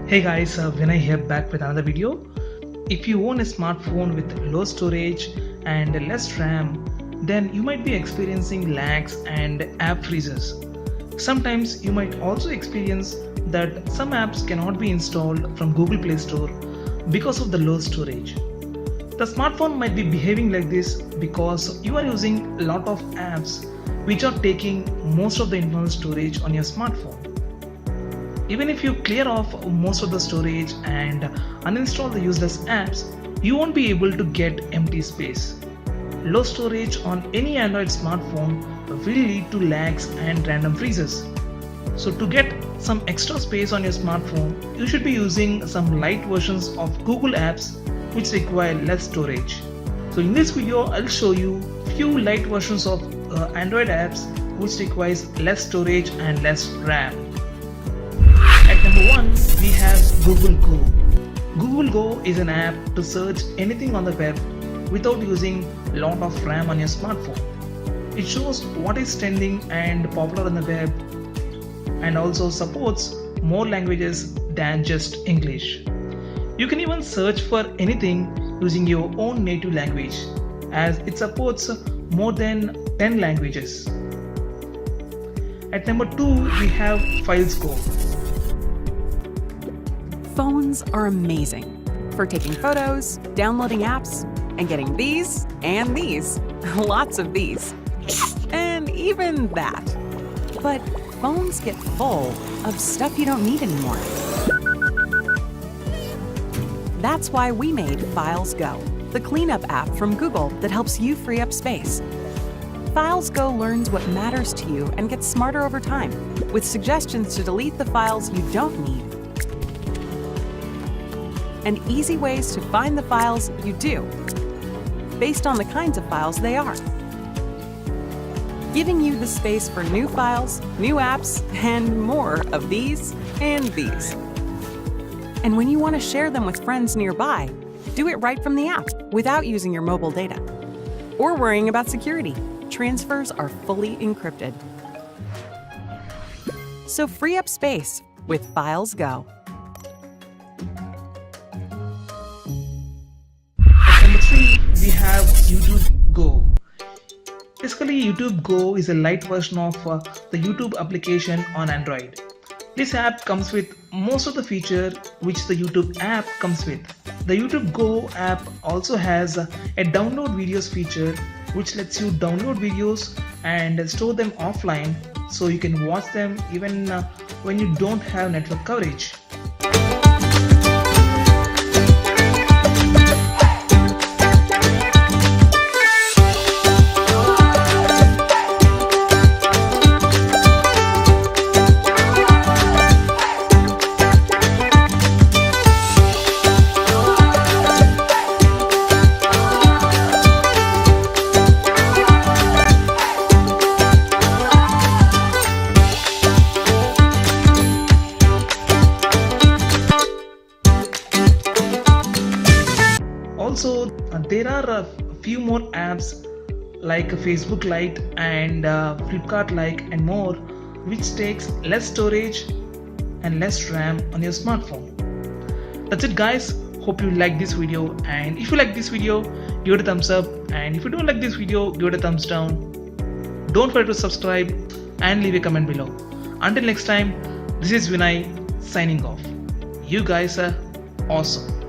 Hey guys, Vinay here back with another video. If you own a smartphone with low storage and less RAM, then you might be experiencing lags and app freezes. Sometimes you might also experience that some apps cannot be installed from Google Play Store because of the low storage. The smartphone might be behaving like this because you are using a lot of apps which are taking most of the internal storage on your smartphone. Even if you clear off most of the storage and uninstall the useless apps, you won't be able to get empty space. Low storage on any Android smartphone will lead to lags and random freezes. So to get some extra space on your smartphone, you should be using some light versions of Google apps which require less storage. So in this video, I'll show you few light versions of Android apps which requires less storage and less RAM. At number 1, we have Google Go. Google Go is an app to search anything on the web without using a lot of RAM on your smartphone. It shows what is trending and popular on the web and also supports more languages than just English. You can even search for anything using your own native language as it supports more than 10 languages. At number 2, we have Files Go. Phones are amazing for taking photos, downloading apps, and getting these and these. Lots of these. And even that. But phones get full of stuff you don't need anymore. That's why we made Files Go, the cleanup app from Google that helps you free up space. Files Go learns what matters to you and gets smarter over time, with suggestions to delete the files you don't need and easy ways to find the files you do, based on the kinds of files they are, giving you the space for new files, new apps, and more of these and these. And when you want to share them with friends nearby, do it right from the app without using your mobile data or worrying about security. Transfers are fully encrypted. So free up space with Files Go. Number 3, we have YouTube Go. Basically, YouTube Go is a light version of the YouTube application on Android. This app comes with most of the features which the YouTube app comes with. The YouTube Go app also has a download videos feature which lets you download videos and store them offline so you can watch them even when you don't have network coverage. Also, there are a few more apps like Facebook Lite and Flipkart Lite and more which takes less storage and less RAM on your smartphone. That's it guys, hope you like this video, and if you like this video give it a thumbs up, and if you don't like this video give it a thumbs down. Don't forget to subscribe and leave a comment below. Until next time, this is Vinay signing off. You guys are awesome.